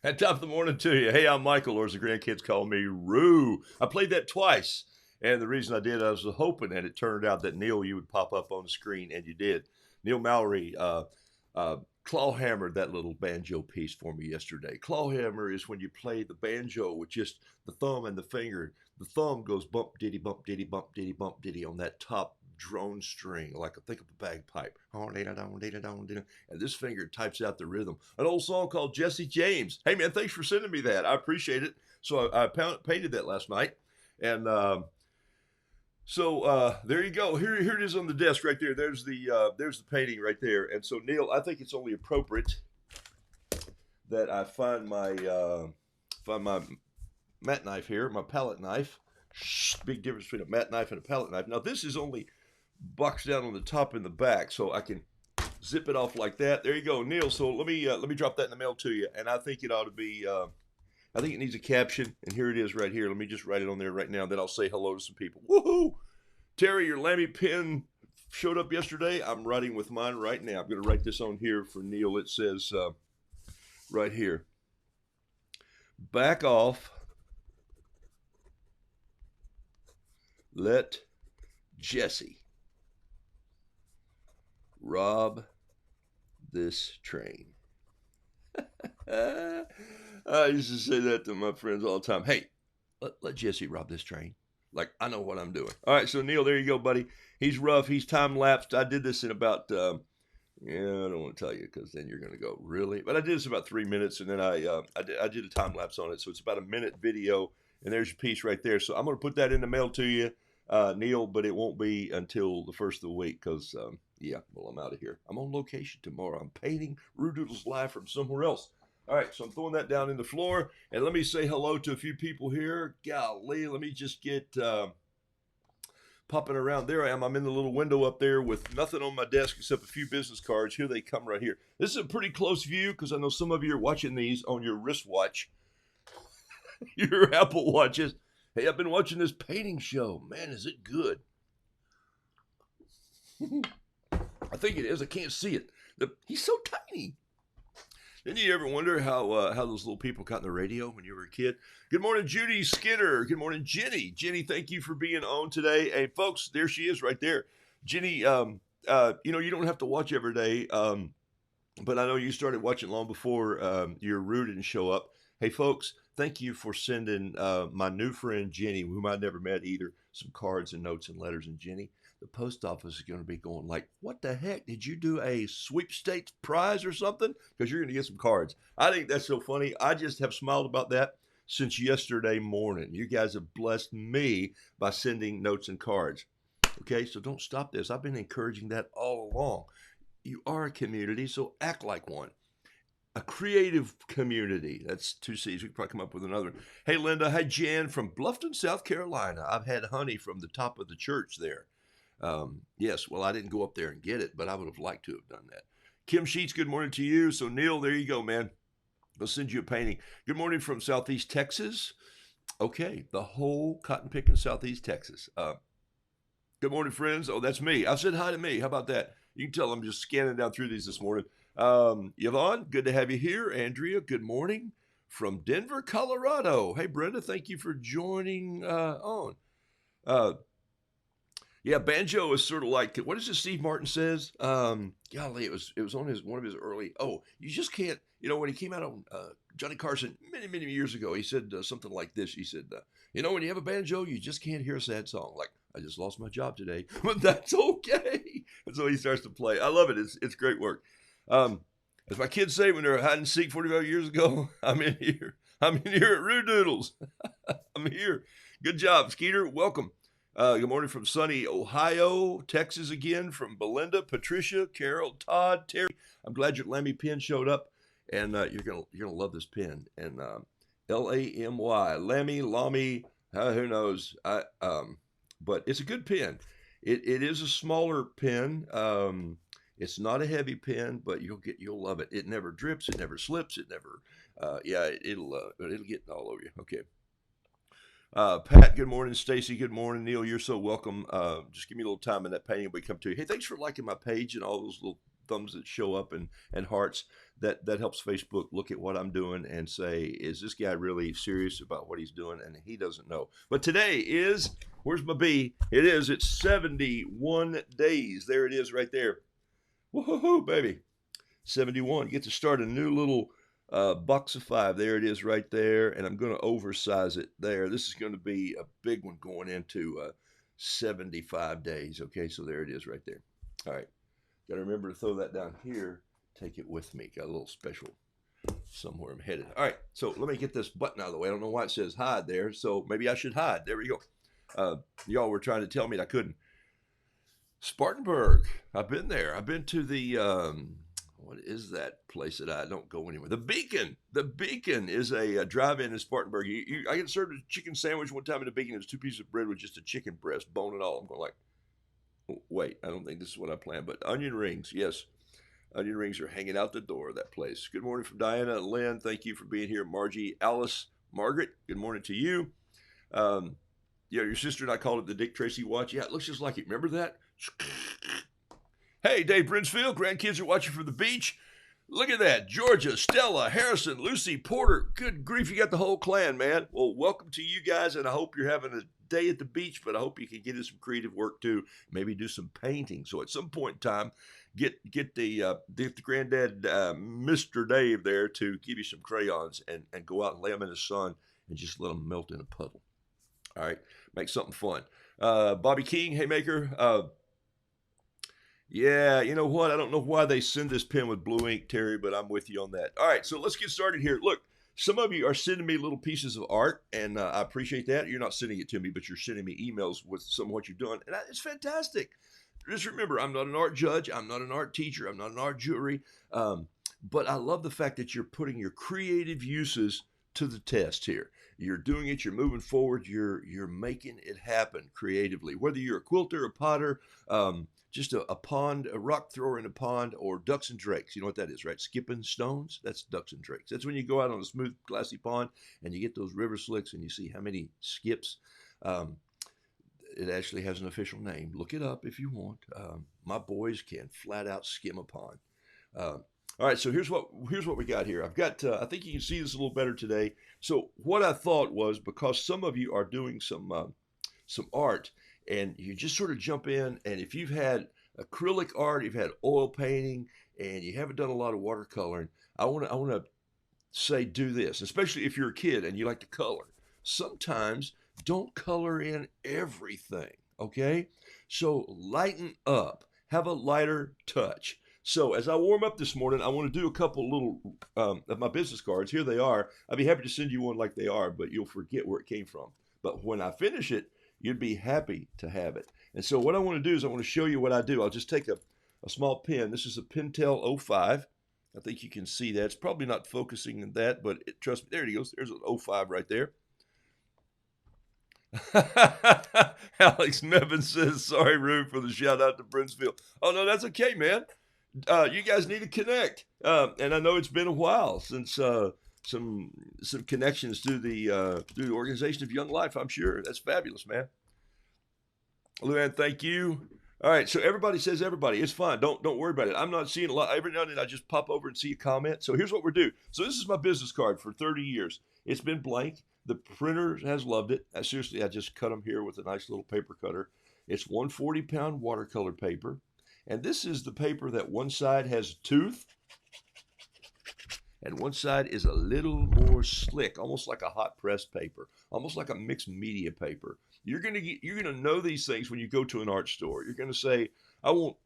At top of the morning to you. Hey, I'm Michael, or as the grandkids call me, Roo. I played that twice, and the reason I did, I was hoping that it turned out that Neil, you would pop up on the screen, and you did. Neil Mallory claw hammered that little banjo piece for me yesterday. Claw hammer is when you play the banjo with just the thumb and the finger. The thumb goes bump diddy bump diddy bump diddy bump diddy on that top drone string, like think of a bagpipe. And this finger types out the rhythm. An old song called Jesse James. Hey man, thanks for sending me that. I appreciate it. So I painted that last night, and there you go. Here it is on the desk right there. There's the painting right there. And so Neil, I think it's only appropriate that I find my mat knife here, my palette knife. Big difference between a mat knife and a palette knife. Now this is only boxed down on the top and the back, so I can zip it off like that. There you go, Neil. So let me drop that in the mail to you. And I think it ought to be. I think it needs a caption, and here it is right here. Let me just write it on there right now. Then I'll say hello to some people. Woohoo! Terry, your Lamy pen showed up yesterday. I'm writing with mine right now. I'm going to write this on here for Neil. It says right here, back off. Let Jesse rob this train. I used to say that to my friends all the time. Hey, let Jesse rob this train. Like, I know what I'm doing. All right, so Neil, there you go, buddy. He's rough. He's time-lapsed. I did this in about, I don't want to tell you because then you're going to go, really? But I did this about 3 minutes, and then I did a time-lapse on it. So it's about a minute video, and there's your piece right there. So I'm going to put that in the mail to you, Neil, but it won't be until the first of the week because, I'm out of here. I'm on location tomorrow. I'm painting Roo Doodles live from somewhere else. All right, so I'm throwing that down in the floor, and let me say hello to a few people here. Golly, let me just get popping around. There I am. I'm in the little window up there with nothing on my desk except a few business cards. Here they come right here. This is a pretty close view because I know some of you are watching these on your wristwatch, your Apple Watches. Hey, I've been watching this painting show. Man, is it good. I think it is. I can't see it. He's so tiny. Didn't you ever wonder how those little people got on the radio when you were a kid? Good morning, Judy Skinner. Good morning, Jenny. Jenny, thank you for being on today. Hey, folks, there she is right there. Jenny, you don't have to watch every day, but I know you started watching long before your Roo didn't show up. Hey, folks, thank you for sending my new friend, Jenny, whom I never met either, some cards and notes and letters. And Jenny, the post office is going to be going like, what the heck? Did you do a sweepstakes prize or something? Because you're going to get some cards. I think that's so funny. I just have smiled about that since yesterday morning. You guys have blessed me by sending notes and cards. Okay, so don't stop this. I've been encouraging that all along. You are a community, so act like one. A creative community. That's 2 C's. We can probably come up with another. Hey, Linda. Hi, Jan from Bluffton, South Carolina. I've had honey from the top of the church there. Yes, well, I didn't go up there and get it, but I would have liked to have done that. Kim Sheets, good morning to you. So, Neil, there you go, man. I'll send you a painting. Good morning from Southeast Texas. Okay, the whole cotton picking Southeast Texas. Good morning, friends. Oh, that's me. I said hi to me. How about that? You can tell I'm just scanning down through these this morning. Yvonne, good to have you here. Andrea, good morning from Denver, Colorado. Hey, Brenda, thank you for joining on. Yeah, banjo is sort of like, what is it Steve Martin says? Golly, it was on one of his early. Oh, you just can't. When he came out on Johnny Carson many years ago, he said something like this. He said, when you have a banjo, you just can't hear a sad song. Like, I just lost my job today, but that's okay. And so he starts to play. I love it. It's great work. As my kids say when they're hide and seek 45 years ago, I'm in here at Roo Doodles. I'm here. Good job, Skeeter. Welcome. Good morning from sunny Ohio, Texas again, from Belinda, Patricia, Carol, Todd, Terry. I'm glad your Lamy pen showed up, and you're gonna love this pen. And Lamy, Lamy, who knows? But it's a good pen. It is a smaller pen. It's not a heavy pen, but you'll love it. It never drips. It never slips. It never. It'll get all over you. Okay. Pat, good morning. Stacy, good morning. Neil, you're so welcome. Just give me a little time and that painting will come to you. Hey, thanks for liking my page and all those little thumbs that show up and hearts. That helps Facebook look at what I'm doing and say, is this guy really serious about what he's doing? And he doesn't know. But today is, where's my B? It's 71 days. There it is right there. Woohoo, baby. 71. You get to start a new little box of 5. There it is right there. And I'm going to oversize it there. This is going to be a big one going into 75 days. Okay, so there it is right there. All right. Got to remember to throw that down here. Take it with me. Got a little special somewhere I'm headed. All right, so let me get this button out of the way. I don't know why it says hide there, so maybe I should hide. There we go. Y'all were trying to tell me I couldn't. Spartanburg. I've been there. I've been to the what is that place that I don't go anywhere? The Beacon. The Beacon is a drive-in in Spartanburg. I get served a chicken sandwich one time in the Beacon. It was 2 pieces of bread with just a chicken breast, bone and all. I'm going like, oh, wait, I don't think this is what I planned. But onion rings, yes. Onion rings are hanging out the door of that place. Good morning from Diana and Lynn. Thank you for being here. Margie, Alice, Margaret, good morning to you. Your sister and I called it the Dick Tracy watch. Yeah, it looks just like it. Remember that? Hey, Dave Brinsfield, grandkids are watching from the beach. Look at that. Georgia, Stella, Harrison, Lucy, Porter. Good grief, you got the whole clan, man. Well, welcome to you guys, and I hope you're having a day at the beach, but I hope you can get in some creative work too. Maybe do some painting. So at some point in time, get the granddad, Mr. Dave there to give you some crayons and go out and lay them in the sun and just let them melt in a puddle. All right, make something fun. Bobby King, Haymaker. Yeah, you know what? I don't know why they send this pen with blue ink, Terry, but I'm with you on that. All right, so let's get started here. Look, some of you are sending me little pieces of art, and I appreciate that. You're not sending it to me, but you're sending me emails with some of what you've done, and it's fantastic. Just remember, I'm not an art judge. I'm not an art teacher. I'm not an art jury. But I love the fact that you're putting your creative uses to the test here. You're doing it. You're moving forward. You're making it happen creatively. Whether you're a quilter, a potter, just a pond, a rock thrower in a pond, or ducks and drakes. You know what that is, right? Skipping stones. That's ducks and drakes. That's when you go out on a smooth, glassy pond and you get those river slicks and you see how many skips. It actually has an official name. Look it up if you want. My boys can flat out skim a pond. All right, so here's what we got here. I've got. I think you can see this a little better today. So what I thought was, because some of you are doing some art, and you just sort of jump in, and if you've had acrylic art, you've had oil painting, and you haven't done a lot of watercoloring, I want to say do this, especially if you're a kid and you like to color. Sometimes don't color in everything, okay? So lighten up, have a lighter touch. So as I warm up this morning, I want to do a couple little of my business cards. Here they are. I'd be happy to send you one like they are, but you'll forget where it came from. But when I finish it, you'd be happy to have it. And so what I want to do is I want to show you what I do. I'll just take a small pen. This is a Pentel 05. I think you can see that. It's probably not focusing in that, but trust me, there it goes. There's an 05 right there. Alex Nevin says, sorry, Rube, for the shout out to Brinsfield. Oh, no, that's okay, man. You guys need to connect. And I know it's been a while since some some connections through the organization of Young Life. I'm sure that's fabulous, man. Luann, thank you. All right, so everybody says everybody. It's fine. Don't worry about it. I'm not seeing a lot. Every now and then I just pop over and see a comment. So here's what we're doing. So this is my business card for 30 years. It's been blank. The printer has loved it. Seriously, I just cut them here with a nice little paper cutter. It's 140-pound watercolor paper. And this is the paper that one side has a tooth and one side is a little more slick, almost like a hot press paper, almost like a mixed media paper. You're gonna know these things when you go to an art store. You're gonna say, I want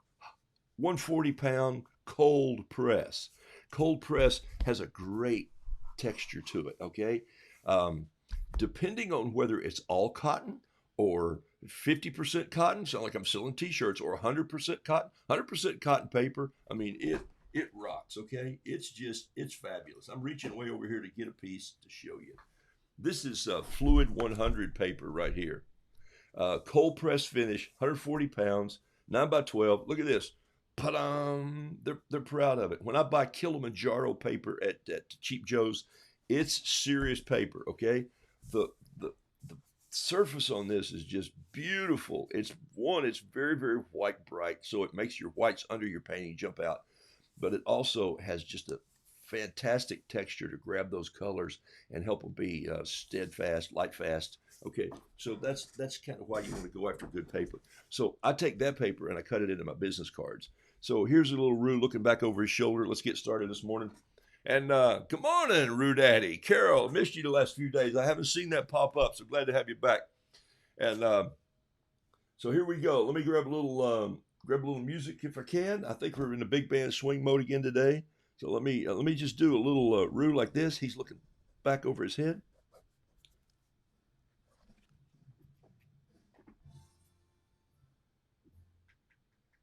140-pound cold press. Cold press has a great texture to it. Okay, depending on whether it's all cotton or 50% cotton, sound like I'm selling t-shirts, or 100% cotton. 100% cotton paper, I mean, it rocks, okay? It's fabulous. I'm reaching way over here to get a piece to show you. This is Fluid 100 paper right here. Cold press finish, 140 pounds, 9 by 12. Look at this. Pa-dum! They're proud of it. When I buy Kilimanjaro paper at Cheap Joe's, it's serious paper, okay? The surface on this is just beautiful. It's very, very white bright, so it makes your whites under your painting jump out. But it also has just a fantastic texture to grab those colors and help them be steadfast, light fast. Okay, so that's kind of why you want to go after good paper. So I take that paper and I cut it into my business cards. So here's a little Rue looking back over his shoulder. Let's get started this morning. And good morning, Rue Daddy. Carol, missed you the last few days. I haven't seen that pop up, so glad to have you back. And so here we go. Let me grab a little music if I can. I think we're in the big band swing mode again today. So let me just do a little Rue like this. He's looking back over his head.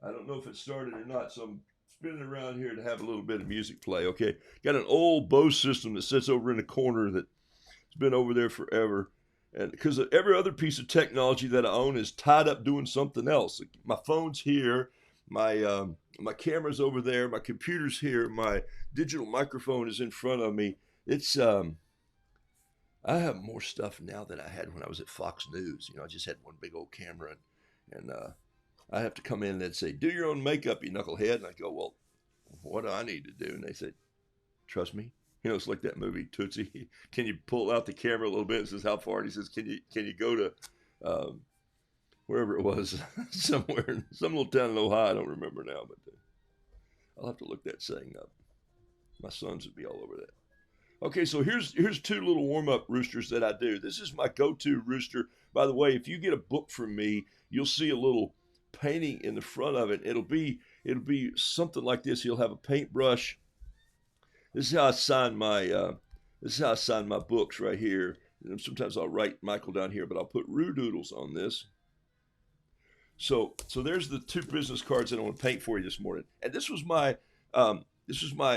I don't know if it started or not, so I'm spinning around here to have a little bit of music play. Okay, got an old Bose system that sits over in the corner that's been over there forever, and because every other piece of technology that I own is tied up doing something else. My phone's here, my camera's over there, my computer's here, my digital microphone is in front of me. It's I have more stuff now than I had when I was at Fox News. You know, I just had one big old camera, and I have to come in and say, do your own makeup, you knucklehead. And I go, well, what do I need to do? And they said, trust me. You know, it's like that movie Tootsie. Can you pull out the camera a little bit? And says, how far? And he says, can you go to wherever it was, somewhere in some little town in Ohio? I don't remember now, but I'll have to look that saying up. My sons would be all over that. Okay, so here's two little warm-up roosters that I do. This is my go-to rooster. By the way, if you get a book from me, you'll see a little painting in the front of it. It'll be something like this. You'll have a paintbrush. This is how I sign my books right here. And sometimes I'll write Michael down here, but I'll put Rue Doodles on this. So there's the two business cards that I want to paint for you this morning. And this was my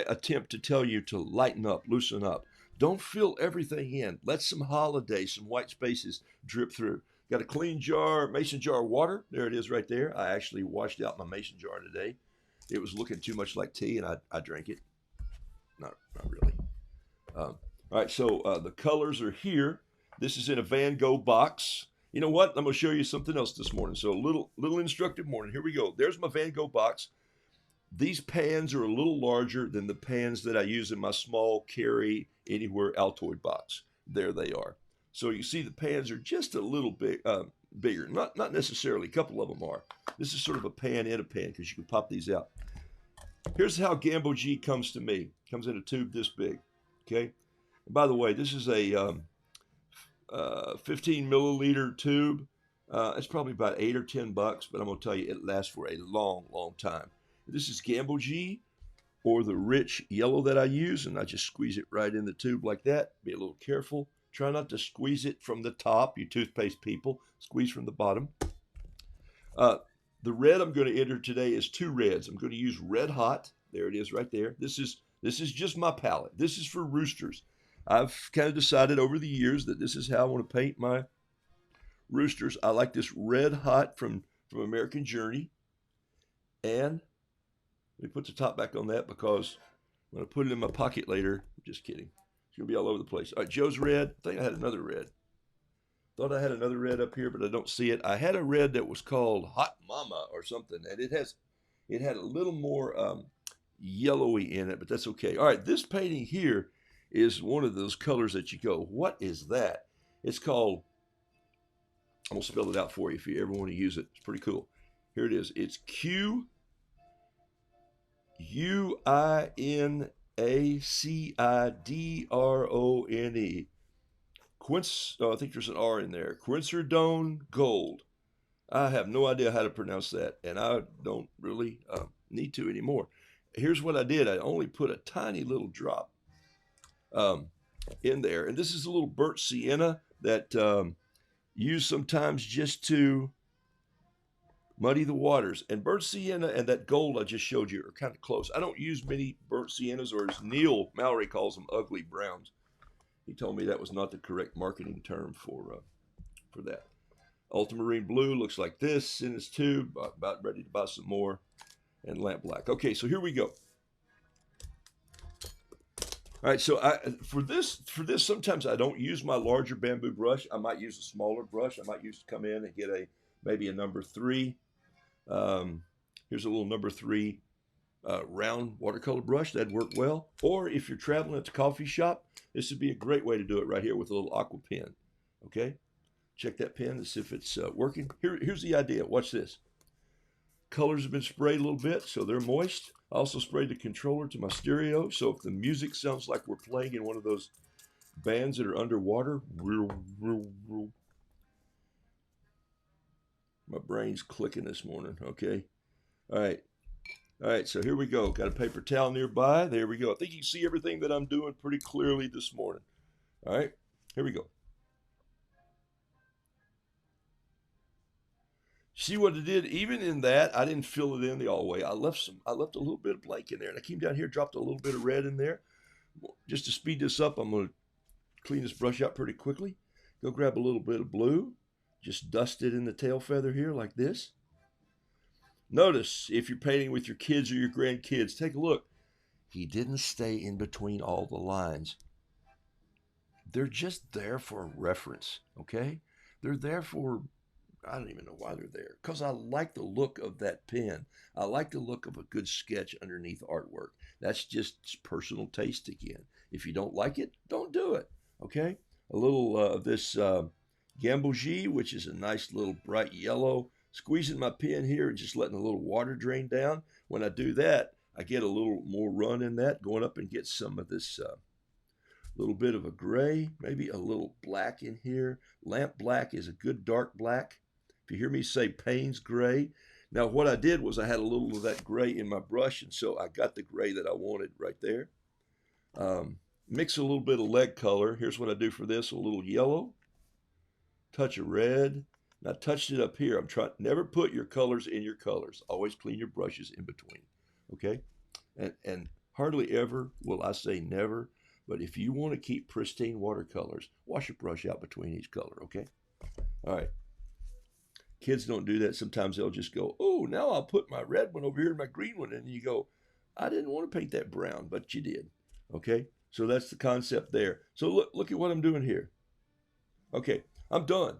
attempt to tell you to lighten up, loosen up. Don't fill everything in. Let some holidays, some white spaces drip through. Got a clean jar, mason jar of water. There it is right there. I actually washed out my mason jar today. It was looking too much like tea, and I drank it. Not really. All right, so the colors are here. This is in a Van Gogh box. You know what? I'm going to show you something else this morning. So a little instructive morning. Here we go. There's my Van Gogh box. These pans are a little larger than the pans that I use in my small carry anywhere Altoid box. There they are. So you see the pans are just a little bit bigger. Not necessarily. A couple of them are. This is sort of a pan in a pan because you can pop these out. Here's how Gambo G comes to me. Comes in a tube this big. Okay. And by the way, this is a 15 milliliter tube. It's probably about $8 or $10, but I'm going to tell you it lasts for a long, long time. This is Gambo G, or the rich yellow that I use, and I just squeeze it right in the tube like that. Be a little careful. Try not to squeeze it from the top, you toothpaste people. Squeeze from the bottom. The red I'm going to enter today is two reds. I'm going to use Red Hot. There it is right there. This is just my palette. This is for roosters. I've kind of decided over the years that this is how I want to paint my roosters. I like this Red Hot from American Journey. And Let me put the top back on that because when I put it in my pocket later, I'm just kidding. It's going to be all over the place. All right, Joe's red. I think I had another red. Thought I had another red up here, but I don't see it. I had a red that was called Hot Mama or something, and it had a little more yellowy in it, but that's okay. All right, this painting here is one of those colors that you go, what is that? It's called, I'm going to spell it out for you if you ever want to use it. It's pretty cool. Here it is. It's Quinacridone. I think there's an R in there. Quinacridone Gold. I have no idea how to pronounce that, and I don't really need to anymore. Here's what I did. I only put a tiny little drop in there, and this is a little burnt sienna that used sometimes just to muddy the waters. And burnt sienna and that gold I just showed you are kind of close. I don't use many burnt siennas, or as Neil Mallory calls them, ugly browns. He told me that was not the correct marketing term for that. Ultramarine blue looks like this in its tube. About ready to buy some more. And lamp black. Okay, so here we go. All right, so for this sometimes I don't use my larger bamboo brush. I might use a smaller brush. I might come in and get maybe a number 3. Here's a little number 3 round watercolor brush. That'd work well. Or if you're traveling at the coffee shop, this would be a great way to do it right here with a little aqua pen. Okay, check that pen to see if it's working. Here's the idea. Watch this. Colors have been sprayed a little bit, so they're moist. I also sprayed the controller to my stereo, so if the music sounds like we're playing in one of those bands that are underwater, my brain's clicking this morning. Okay, all right, so here we go. Got a paper towel nearby. There we go. I think you can see everything that I'm doing pretty clearly this morning. All right, here we go. See what it did? Even in that, I didn't fill it in the all way. I left a little bit of blank in there, and I came down here, dropped a little bit of red in there. Just to speed this up, I'm going to clean this brush out pretty quickly. Go grab a little bit of blue. Just dust it in the tail feather here like this. Notice, if you're painting with your kids or your grandkids, take a look. He didn't stay in between all the lines. They're just there for reference, okay? They're there for, I don't even know why they're there, because I like the look of that pen. I like the look of a good sketch underneath artwork. That's just personal taste again. If you don't like it, don't do it, okay? A little of this Gambogi, which is a nice little bright yellow. Squeezing my pen here and just letting a little water drain down. When I do that, I get a little more run in that, going up and get some of this little bit of a gray, maybe a little black in here. Lamp black is a good dark black. If you hear me say Payne's gray. Now what I did was I had a little of that gray in my brush, and so I got the gray that I wanted right there. Mix a little bit of lead color. Here's what I do for this: a little yellow, touch of red. And I touched it up here. I'm trying, never put your colors in your colors. Always clean your brushes in between, okay? And hardly ever will I say never, but if you want to keep pristine watercolors, wash your brush out between each color, okay? All right. Kids don't do that. Sometimes they'll just go, oh, now I'll put my red one over here and my green one, and you go, I didn't want to paint that brown, but you did, okay? So that's the concept there. So look at what I'm doing here. Okay, I'm done.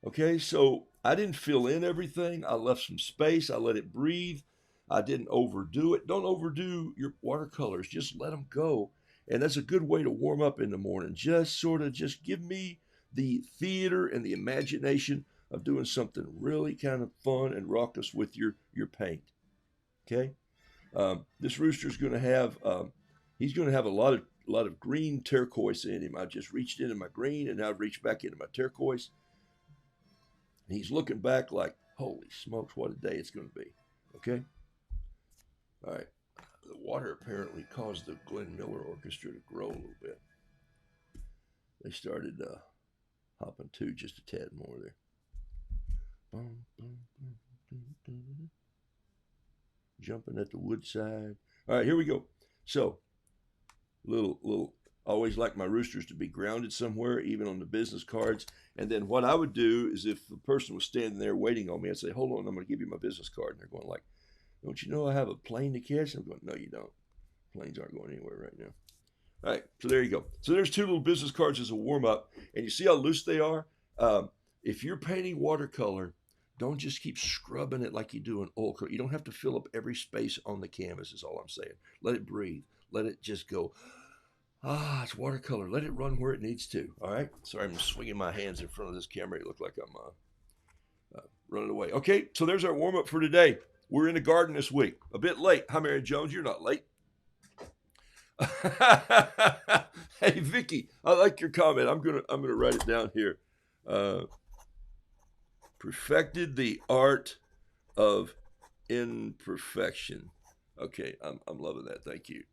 Okay, so I didn't fill in everything. I left some space. I let it breathe. I didn't overdo it. Don't overdo your watercolors. Just let them go. And that's a good way to warm up in the morning. Just give me the theater and the imagination of doing something really kind of fun and raucous with your paint. Okay, this rooster's going to have he's going to have a lot of green turquoise in him. I just reached into my green and now I've reached back into my turquoise. And he's looking back like, holy smokes, what a day it's going to be. Okay? All right. The water apparently caused the Glenn Miller Orchestra to grow a little bit. They started hopping to just a tad more there. Jumping at the woodside. All right, here we go. So, little. Always like my roosters to be grounded somewhere, even on the business cards. And then what I would do is if the person was standing there waiting on me, I'd say, hold on, I'm going to give you my business card. And they're going like, Don't you know I have a plane to catch? I'm going, no, you don't. Planes aren't going anywhere right now. All right, so there you go. So there's two little business cards as a warm up, and you see how loose they are. If you're painting watercolor, don't just keep scrubbing it like you do an oil color. You don't have to fill up every space on the canvas. Is all I'm saying. Let it breathe. Let it just go. Ah, it's watercolor. Let it run where it needs to. All right. Sorry, I'm swinging my hands in front of this camera. It look like I'm running away. Okay, so there's our warm up for today. We're in the garden this week. A bit late. Hi, Mary Jones. You're not late. Hey, Vicky, I like your comment. I'm gonna write it down here. Perfected the art of imperfection. Okay, I'm loving that. Thank you.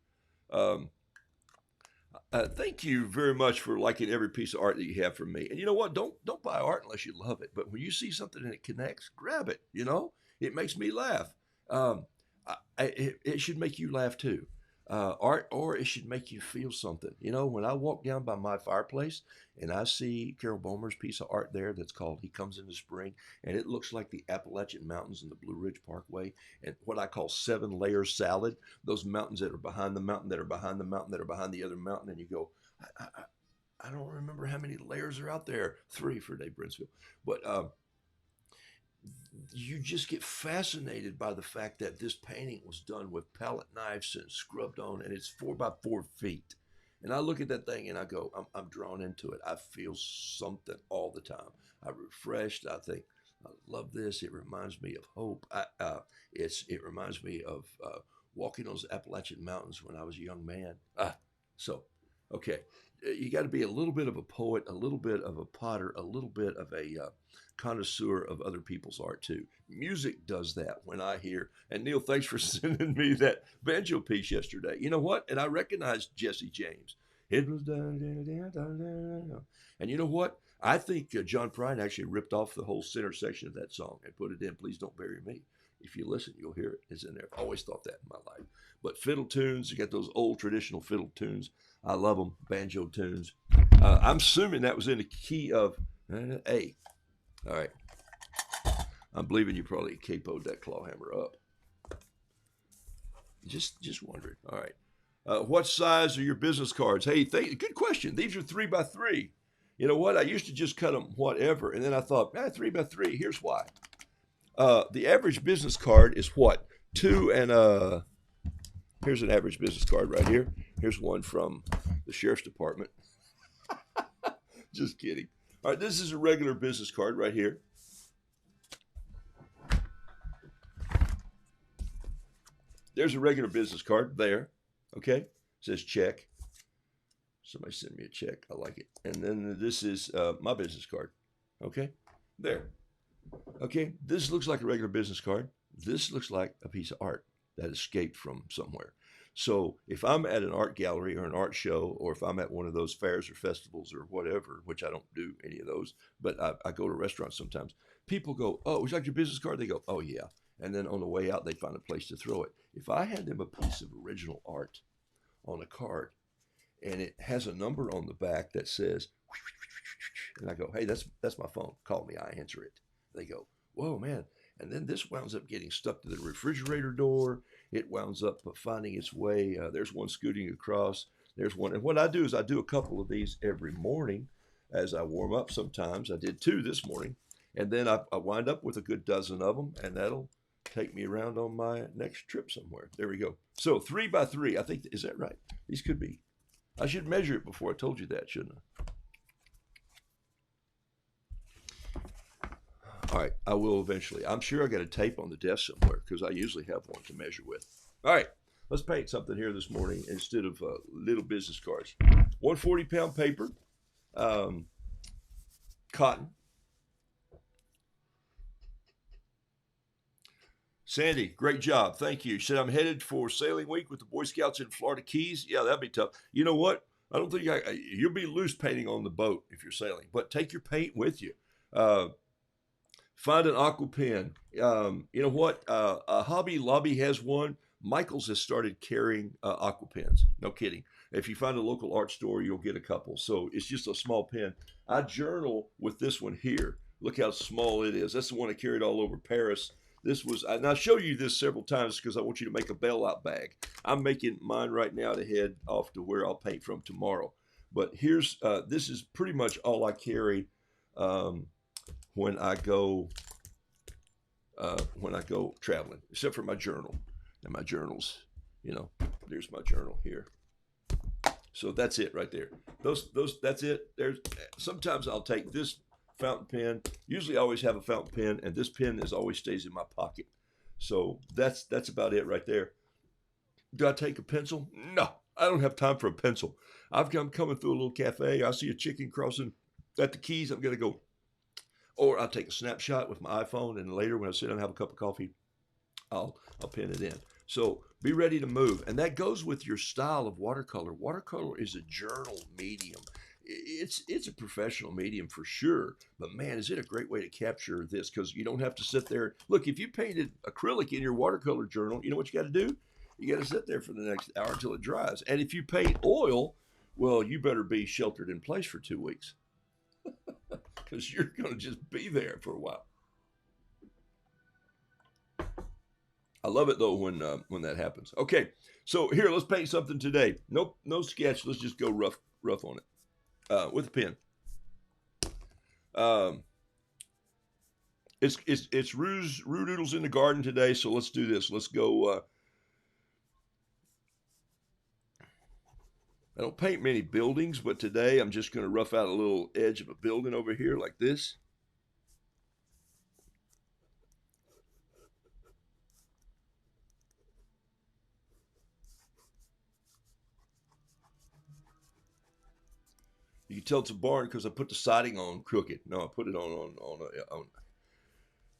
Thank you very much for liking every piece of art that you have from me. And you know what? Don't buy art unless you love it. But when you see something and it connects, grab it. You know, it makes me laugh. It should make you laugh too. Art, or it should make you feel something. You know, when I walk down by my fireplace and I see Carol Bomer's piece of art there that's called He Comes in the Spring, and it looks like the Appalachian Mountains and the Blue Ridge Parkway, and what I call 7-layer salad, those mountains that are behind the mountain, that are behind the mountain, that are behind the other mountain, and you go, I don't remember how many layers are out there. 3 for Dave Brinsfield. But you just get fascinated by the fact that this painting was done with palette knives and scrubbed on, and it's 4 by 4 feet. And I look at that thing and I go, I'm drawn into it. I feel something all the time. I'm refreshed. I think, I love this. It reminds me of hope. It reminds me of walking those Appalachian Mountains when I was a young man. Okay. You got to be a little bit of a poet, a little bit of a potter, a little bit of a connoisseur of other people's art too. Music does that when I hear, and Neil, thanks for sending me that banjo piece yesterday. You know what? And I recognized Jesse James. It was and you know what? I think John Prine actually ripped off the whole center section of that song and put it in Please Don't Bury Me. If you listen, you'll hear it. It's in there. I've always thought that in my life. But fiddle tunes, you got those old traditional fiddle tunes. I love them. Banjo tunes. I'm assuming that was in the key of A. All right. I'm believing you probably capoed that claw hammer up. Just wondering. All right. What size are your business cards? Hey, good question. These are 3 by 3. You know what? I used to just cut them whatever, and then I thought, 3 by 3. Here's why. The average business card is what? 2 and here's an average business card right here. Here's one from the sheriff's department. Just kidding. All right, this is a regular business card right here. There's a regular business card there. Okay, it says check. Somebody sent me a check. I like it. And then this is my business card. Okay, there. Okay, this looks like a regular business card. This looks like a piece of art that escaped from somewhere. So if I'm at an art gallery or an art show, or if I'm at one of those fairs or festivals or whatever, which I don't do any of those, but I go to restaurants sometimes, people go, oh, would you like your business card? They go, oh, yeah. And then on the way out, they find a place to throw it. If I hand them a piece of original art on a card and it has a number on the back that says, and I go, hey, that's my phone. Call me. I answer it. They go, whoa, man. And then this winds up getting stuck to the refrigerator door. It winds up finding its way. There's one scooting across. There's one. And what I do is I do a couple of these every morning as I warm up sometimes. I did 2 this morning. And then I wind up with a good dozen of them, and that'll take me around on my next trip somewhere. There we go. So 3 by 3, I think, is that right? These could be. I should measure it before I told you that, shouldn't I? All right, I will eventually. I'm sure I got a tape on the desk somewhere because I usually have one to measure with. All right, let's paint something here this morning instead of little business cards. 140-pound paper, cotton. Sandy, great job. Thank you. She said, I'm headed for sailing week with the Boy Scouts in Florida Keys. Yeah, that'd be tough. You know what? I don't think you'll be loose painting on the boat if you're sailing, but take your paint with you. Find an aqua pen. You know what? Hobby Lobby has one. Michaels has started carrying aqua pens. No kidding. If you find a local art store, you'll get a couple. So it's just a small pen. I journal with this one here. Look how small it is. That's the one I carried all over Paris. This was, and I'll show you this several times because I want you to make a bailout bag. I'm making mine right now to head off to where I'll paint from tomorrow. But here's, this is pretty much all I carry um, when I go traveling, except for my journal and my journals. You know, there's my journal here. So that's it right there. That's it. There's sometimes I'll take this fountain pen. Usually I always have a fountain pen, and this pen is always stays in my pocket. So that's about it right there. Do I take a pencil? No, I don't have time for a pencil. I'm coming through a little cafe. I see a chicken crossing at the Keys. I'm gonna go, or I'll take a snapshot with my iPhone, and later when I sit down and have a cup of coffee, I'll pen it in. So be ready to move, and that goes with your style of watercolor. Watercolor is a journal medium. It's a professional medium for sure, but man, is it a great way to capture this because you don't have to sit there. Look, if you painted acrylic in your watercolor journal, you know what you got to do? You got to sit there for the next hour until it dries. And if you paint oil, well, you better be sheltered in place for 2 weeks because you're going to just be there for a while. I love it though when that happens. Okay, so here let's paint something today. Nope, no sketch. Let's just go rough on it with a pen. It's Roo Doodles in the garden today, so let's do this. Let's go. I don't paint many buildings, but today I'm just going to rough out a little edge of a building over here like this. You can tell it's a barn because I put the siding on crooked. No, I put it on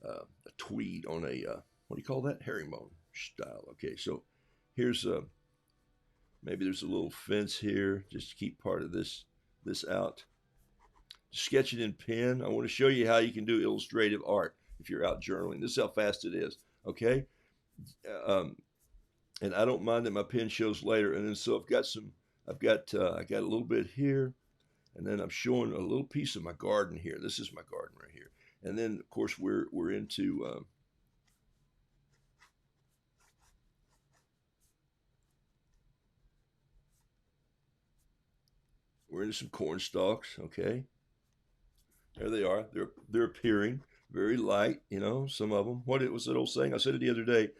a tweed on a what do you call that? Herringbone style. Okay, so here's maybe there's a little fence here just to keep part of this out. Sketch it in pen. I want to show you how you can do illustrative art if you're out journaling. This is how fast it is. Okay, and I don't mind that my pen shows later. And then so I got a little bit here. And then I'm showing a little piece of my garden here. This is my garden right here. And then, of course, we're into some corn stalks. Okay, there they are. They're appearing very light. You know, some of them. What it was that old saying? I said it the other day.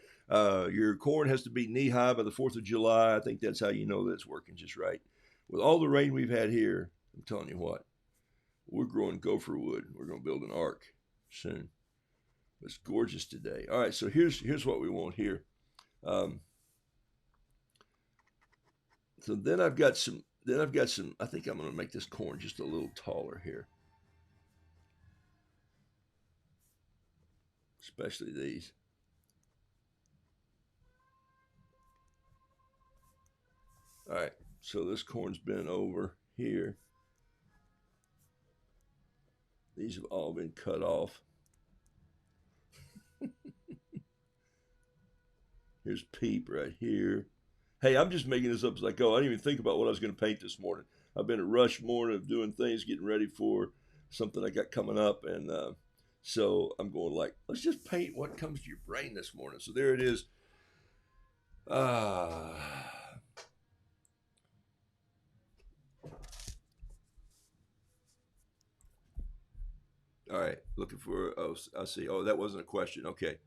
Your corn has to be knee high by the 4th of July. I think that's how you know that it's working just right. With all the rain we've had here, I'm telling you what. We're growing gopher wood. We're going to build an ark soon. It's gorgeous today. All right, so here's what we want here. So then I've got some. I think I'm going to make this corn just a little taller here, especially these. All right, so this corn's been over here. These have all been cut off. Here's Peep right here. Hey, I'm just making this up as I go. I didn't even think about what I was going to paint this morning. I've been a rush morning of doing things, getting ready for something I got coming up. And so I'm going like, let's just paint what comes to your brain this morning. So there it is. All right, looking for, oh, I see. Oh, that wasn't a question. Okay.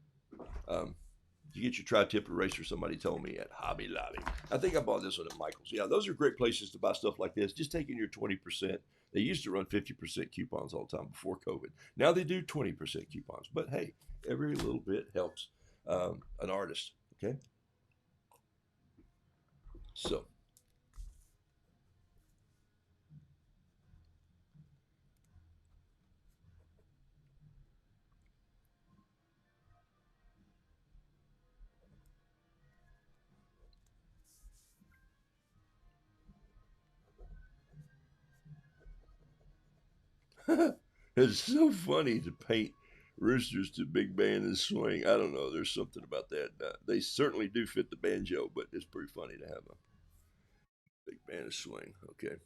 You get your tri-tip eraser, somebody told me, at Hobby Lobby. I think I bought this one at Michael's. Yeah, those are great places to buy stuff like this. Just taking your 20%. They used to run 50% coupons all the time before COVID. Now they do 20% coupons. But hey, every little bit helps an artist. Okay? So. It's so funny to paint roosters to big band and swing. I don't know. There's something about that. They certainly do fit the banjo, but it's pretty funny to have a big band and swing. Okay.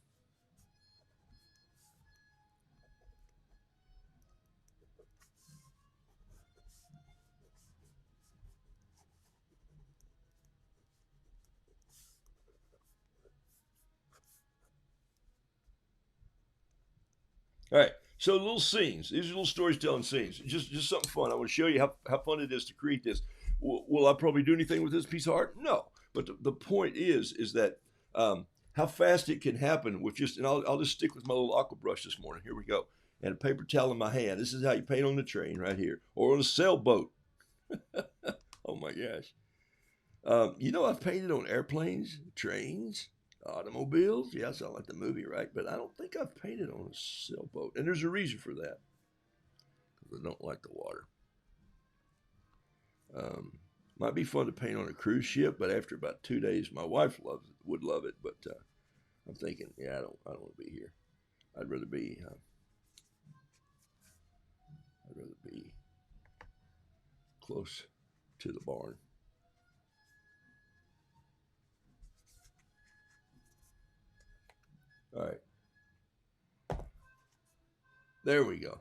All right. So little scenes. These are little stories telling scenes. Just something fun. I want to show you how fun it is to create this. Will I probably do anything with this piece of art? No. But the point is that how fast it can happen with just, and I'll just stick with my little aqua brush this morning. Here we go. And a paper towel in my hand. This is how you paint on the train right here. Or on a sailboat. Oh my gosh. I've painted on airplanes, trains, automobiles. Yeah, I sound like the movie, right? But I don't think I've painted on a sailboat. And there's a reason for that. Because I don't like the water. Might be fun to paint on a cruise ship, but after about 2 days, my wife would love it. But I'm thinking, yeah, I don't want to be here. I'd rather be, close to the barn. All right, there we go.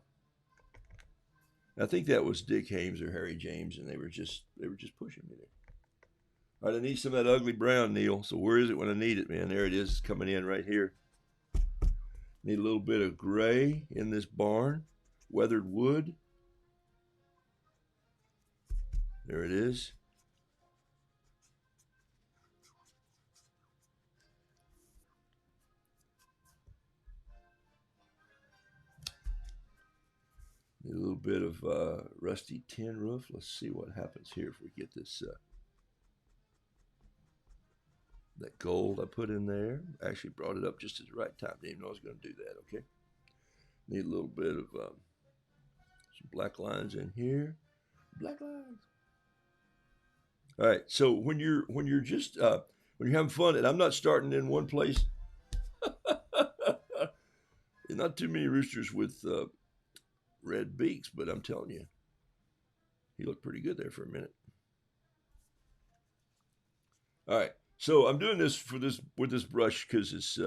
I think that was Dick Haymes or Harry James, and they were just pushing me there. All right, I need some of that ugly brown, Neil. So where is it when I need it, man? There it is. It's coming in right here. Need a little bit of gray in this barn. Weathered wood. There it is. Need a little bit of rusty tin roof. Let's see what happens here if we get this that gold I put in there. Actually brought it up just at the right time. Didn't even know I was going to do that. Okay. Need a little bit of some black lines in here. Black lines. All right. So when you're just when you're having fun, and I'm not starting in one place. Not too many roosters with red beaks, but I'm telling you, he looked pretty good there for a minute. All right, so I'm doing this with this brush because it's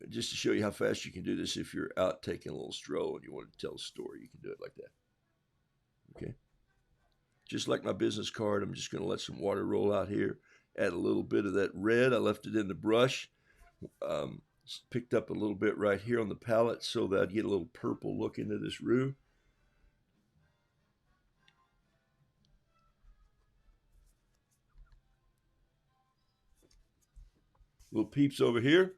just to show you how fast you can do this if you're out taking a little stroll and you want to tell a story. You can do it like that. Okay, just like my business card, I'm just going to let some water roll out here. Add a little bit of that red. I left it in the brush. Picked up a little bit right here on the palette so that I'd get a little purple look into this roux. Little peeps over here.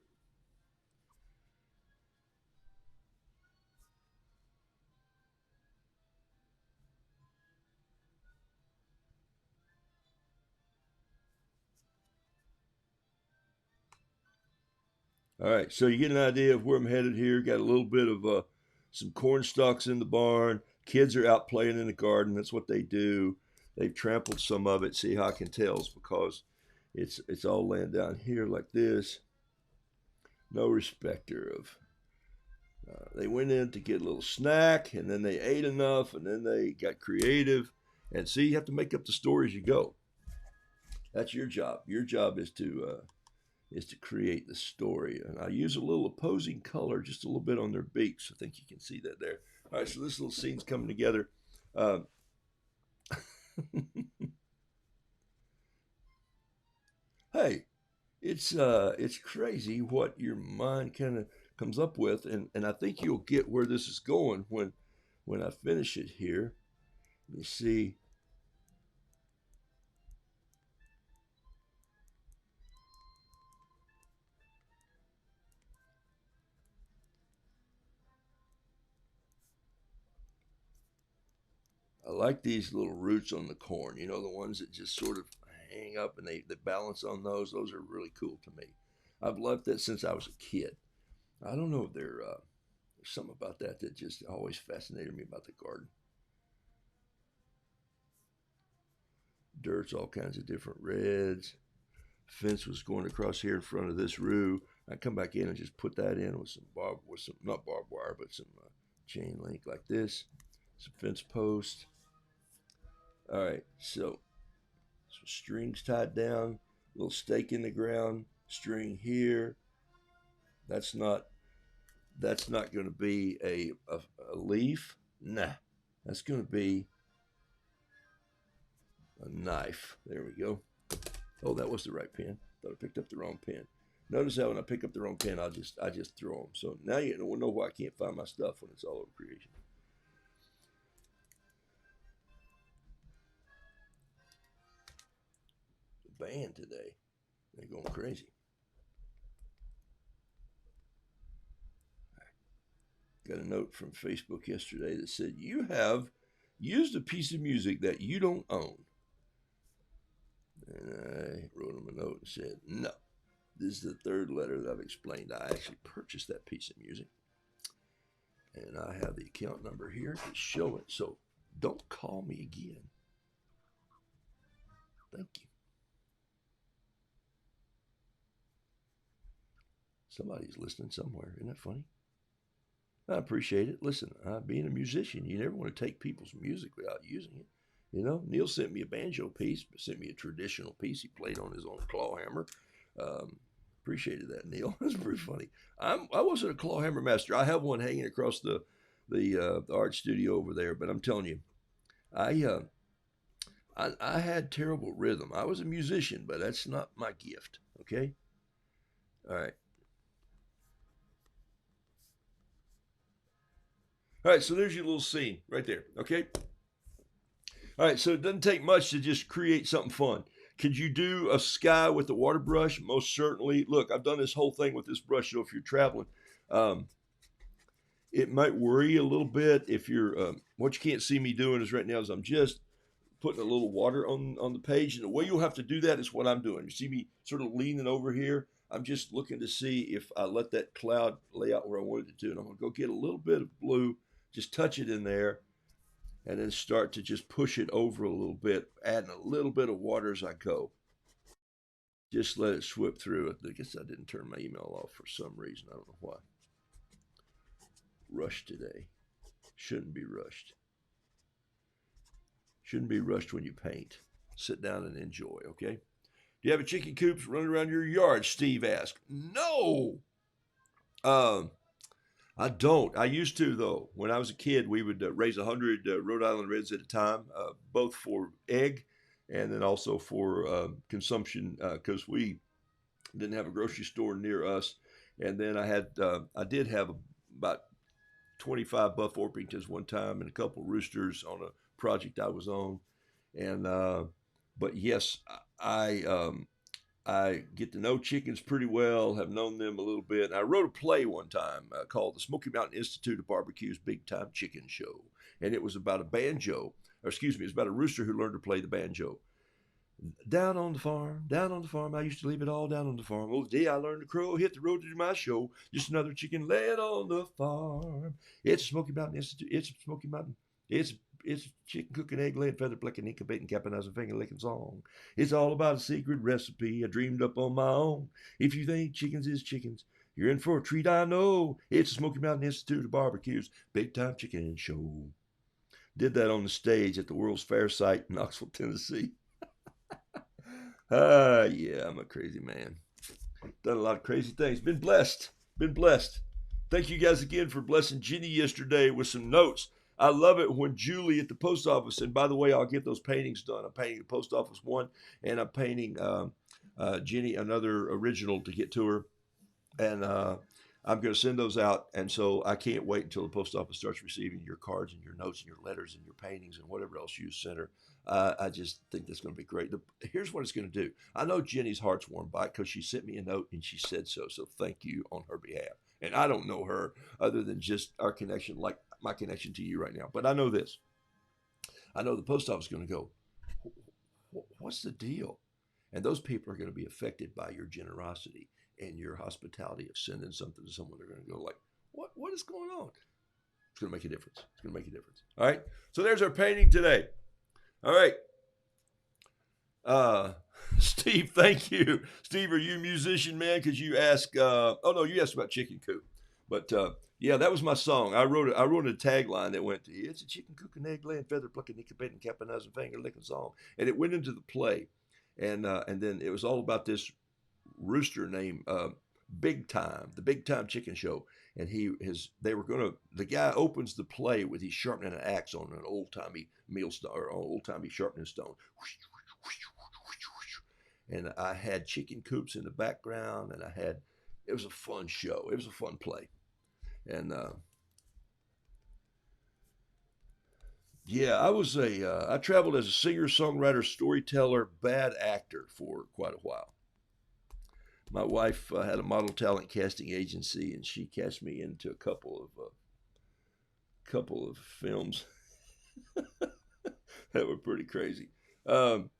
All right, so you get an idea of where I'm headed here. Got a little bit of some corn stalks in the barn. Kids are out playing in the garden. That's what they do. They've trampled some of it. See how I can tell? It's because it's all laying down here like this. No respecter of. They went in to get a little snack, and then they ate enough, and then they got creative. And see, you have to make up the story as you go. That's your job. Your job is to create the story. And I use a little opposing color, just a little bit on their beaks. I think you can see that there. All right, so this little scene's coming together. Hey, it's crazy what your mind kind of comes up with, and I think you'll get where this is going when I finish it here. You see. I like these little roots on the corn. You know, the ones that just sort of hang up and they balance on those. Those are really cool to me. I've loved that since I was a kid. I don't know if there's something about that that just always fascinated me about the garden. Dirt's all kinds of different reds. Fence was going across here in front of this roux. I come back in and just put that in with some not barbed wire, but some chain link like this. Some fence posts. All right, so some strings tied down, a little stake in the ground, string here. That's not going to be a leaf. Nah, that's going to be a knife. There we go. Oh, that was the right pen. Thought I picked up the wrong pen. Notice how when I pick up the wrong pen, I just throw them. So now you know why I can't find my stuff when it's all over creation. The band today, they're going crazy. Got a note from Facebook yesterday that said, you have used a piece of music that you don't own. And I wrote him a note and said, no, this is the third letter that I've explained. I actually purchased that piece of music. And I have the account number here to show it. So don't call me again. Thank you. Somebody's listening somewhere. Isn't that funny? I appreciate it. Listen, being a musician, you never want to take people's music without using it. You know, Neil sent me a banjo piece, but sent me a traditional piece he played on his own claw hammer. Appreciated that, Neil. That's pretty funny. I wasn't a claw hammer master. I have one hanging across the art studio over there, but I'm telling you, I had terrible rhythm. I was a musician, but that's not my gift. Okay. All right. All right, so there's your little scene right there, okay? All right, so it doesn't take much to just create something fun. Could you do a sky with a water brush? Most certainly. Look, I've done this whole thing with this brush, so if you're traveling, it might worry you a little bit if you're, what you can't see me doing is right now is I'm just putting a little water on the page, and the way you'll have to do that is what I'm doing. You see me sort of leaning over here? I'm just looking to see if I let that cloud lay out where I wanted it to, and I'm going to go get a little bit of blue, just touch it in there, and then start to just push it over a little bit, adding a little bit of water as I go. Just let it swip through. I guess I didn't turn my email off for some reason. I don't know why. Rushed today. Shouldn't be rushed. Shouldn't be rushed when you paint. Sit down and enjoy, okay? Do you have a chicken coops running around your yard? Steve asked. No. I don't. I used to, though. When I was a kid, we would raise 100 Rhode Island Reds at a time, both for egg and then also for consumption because we didn't have a grocery store near us. And then I did have about 25 Buff Orpingtons one time and a couple roosters on a project I was on. And but yes, I get to know chickens pretty well, have known them a little bit. I wrote a play one time called The Smoky Mountain Institute of Barbecue's Big Time Chicken Show. And it was about a banjo, or excuse me, it was about a rooster who learned to play the banjo. Down on the farm, I used to leave it all down on the farm. Oh, the day I learned to crow, hit the road to do my show. Just another chicken laid on the farm. It's a Smoky Mountain Institute. It's a Smoky Mountain. It's chicken cooking, egg laying, feather plucking, incubating, capitalizing, finger licking song. It's all about a secret recipe I dreamed up on my own. If you think chickens is chickens, you're in for a treat, I know. It's the Smoky Mountain Institute of Barbecue's Big Time Chicken Show. Did that on the stage at the World's Fair site in Knoxville, Tennessee. Yeah, I'm a crazy man. Done a lot of crazy things. Been blessed. Been blessed. Thank you guys again for blessing Jenny yesterday with some notes. I love it when Julie at the post office, and by the way, I'll get those paintings done. I'm painting the post office one, and I'm painting Jenny another original to get to her. And I'm going to send those out. And so I can't wait until the post office starts receiving your cards and your notes and your letters and your paintings and whatever else you send her. I just think that's going to be great. Here's what it's going to do. I know Jenny's heart's warmed by it because she sent me a note and she said so. So thank you on her behalf. And I don't know her other than just our connection, like my connection to you right now. But I know this. I know the post office is going to go, what's the deal? And those people are going to be affected by your generosity and your hospitality of sending something to someone. They're going to go like, what is going on? It's going to make a difference. It's going to make a difference. All right. So there's our painting today. All right. Steve, thank you. Steve, are you a musician, man? Because you asked, oh no, you asked about Chicken Coop. But yeah, that was my song. I wrote a tagline that went, it's a chicken cooking, egg laying, feather plucking, incubating, capitalizing, finger licking song. And it went into the play. And then it was all about this rooster named Big Time, the Big Time Chicken Show. And the guy opens the play with he's sharpening an axe on an old timey meal stone or old timey sharpening stone. and I had chicken coops in the background, and it was a fun show. It was a fun play, and yeah, I traveled as a singer, songwriter, storyteller, bad actor for quite a while. My wife had a model talent casting agency, and she cast me into a couple of films that were pretty crazy. Um,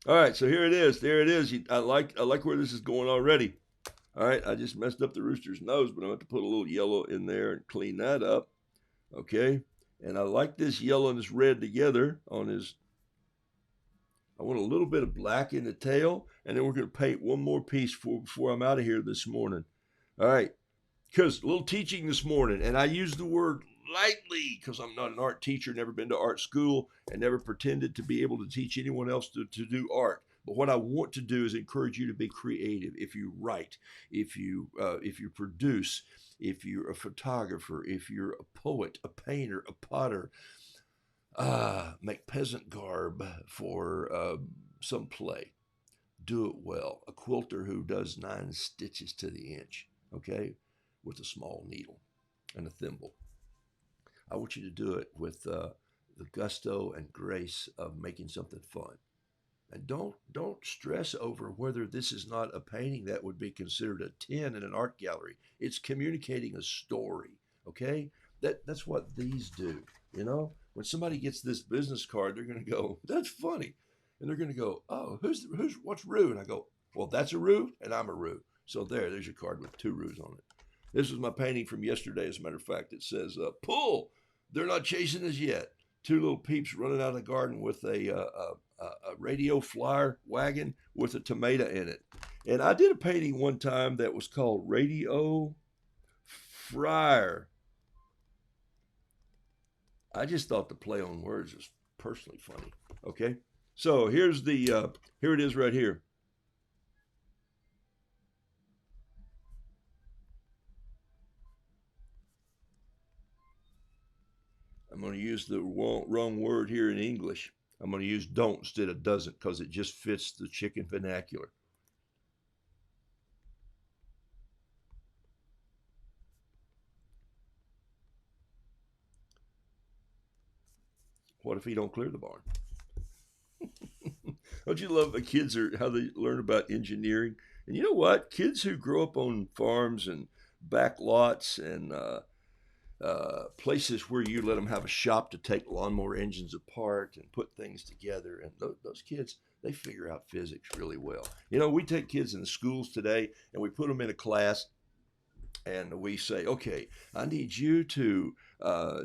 all right, so here it is. There it is. I like where this is going already. All right, I just messed up the rooster's nose, but I'm going to put a little yellow in there and clean that up. Okay, and I like this yellow and this red together on his. I want a little bit of black in the tail, and then we're going to paint one more piece before I'm out of here this morning. All right, because a little teaching this morning, and I use the word lightly because I'm not an art teacher, never been to art school, and never pretended to be able to teach anyone else to do art. But what I want to do is encourage you to be creative. If you write, if you produce, if you're a photographer, if you're a poet, a painter, a potter, make peasant garb for some play. Do it well. A quilter who does 9 stitches to the inch, okay, with a small needle and a thimble. I want you to do it with the gusto and grace of making something fun. And don't stress over whether this is not a painting that would be considered a 10 in an art gallery. It's communicating a story, okay? That's what these do, you know? When somebody gets this business card, they're going to go, "That's funny." And they're going to go, "Oh, what's Rue?" And I go, "Well, that's a Rue and I'm a Rue." So there's your card with 2 Rues on it. This is my painting from yesterday, as a matter of fact. It says, "Pull, they're not chasing us yet." 2 little peeps running out of the garden with a radio flyer wagon with a tomato in it. And I did a painting one time that was called Radio Friar. I just thought the play on words was personally funny. Okay, so here's the here it is right here. I'm going to use the wrong word here in English. I'm going to use don't instead of doesn't because it just fits the chicken vernacular. What if he don't clear the barn? Don't you love the kids are how they learn about engineering? And you know what? Kids who grow up on farms and back lots and places where you let them have a shop to take lawnmower engines apart and put things together. And those kids, they figure out physics really well. You know, we take kids in the schools today and we put them in a class and we say, "Okay, I need you to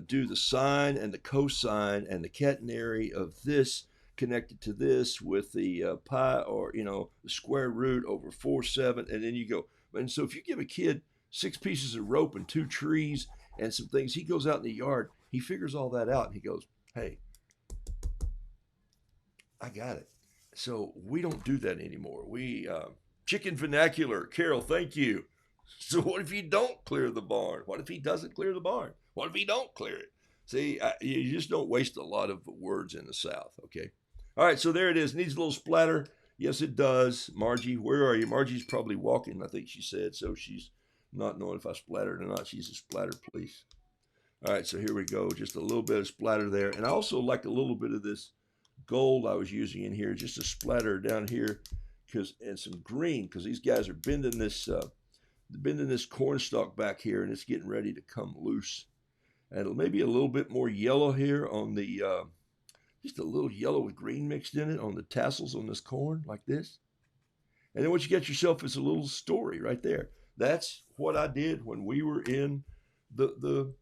do the sine and the cosine and the catenary of this connected to this with the pi or, the square root over 4/7." And then you go. And so if you give a kid 6 pieces of rope and 2 trees and some things, he goes out in the yard, he figures all that out and he goes, "Hey, I got it." So we don't do that anymore. Chicken vernacular. Carol, thank you. So what if you don't clear the barn? What if he doesn't clear the barn? What if he don't clear it? See, you just don't waste a lot of words in the South, okay? All right, so there it is. Needs a little splatter. Yes, it does. Margie, where are you? Margie's probably walking, I think she said, so she's not knowing if I splattered or not. She's a splatter police. All right, so here we go. Just a little bit of splatter there. And I also like a little bit of this gold I was using in here, just a splatter down here, and some green, because these guys are bending this cornstalk back here, and it's getting ready to come loose. And maybe a little bit more yellow here on the, just a little yellow with green mixed in it on the tassels on this corn, like this. And then what you get yourself is a little story right there. That's what I did when we were in the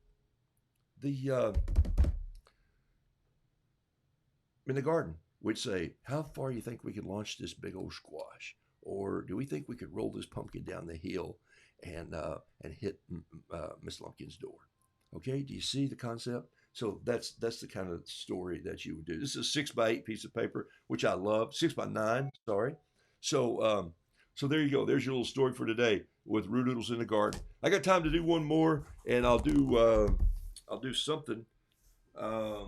in the garden. We'd say, "How far do you think we could launch this big old squash? Or do we think we could roll this pumpkin down the hill and hit Miss Lumpkin's door?" Okay, do you see the concept? So that's the kind of story that you would do. This is a 6x8 piece of paper, which I love. 6x9, sorry. So there you go. There's your little story for today with Roo Doodles in the Garden. I got time to do one more, and I'll do something. I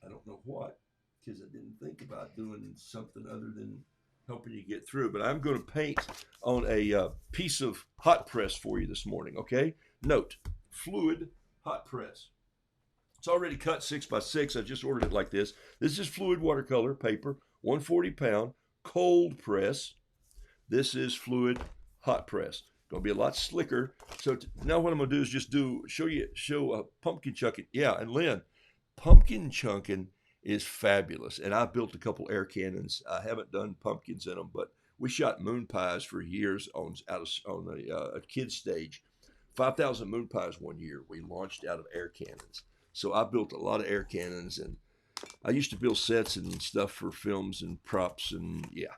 don't know what, because I didn't think about doing something other than helping you get through. But I'm going to paint on a piece of hot press for you this morning, okay? Note, fluid hot press. It's already cut 6x6. I just ordered it like this. This is fluid watercolor paper, 140 pound, cold press. This is fluid hot press. Gonna be a lot slicker. So now what I'm gonna do is just show pumpkin chunking. Yeah, and Lynn, pumpkin chunking is fabulous. And I built a couple air cannons. I haven't done pumpkins in them, but we shot moon pies for years on a kid's stage. 5,000 moon pies one year we launched out of air cannons. So I built a lot of air cannons, and I used to build sets and stuff for films and props, and yeah.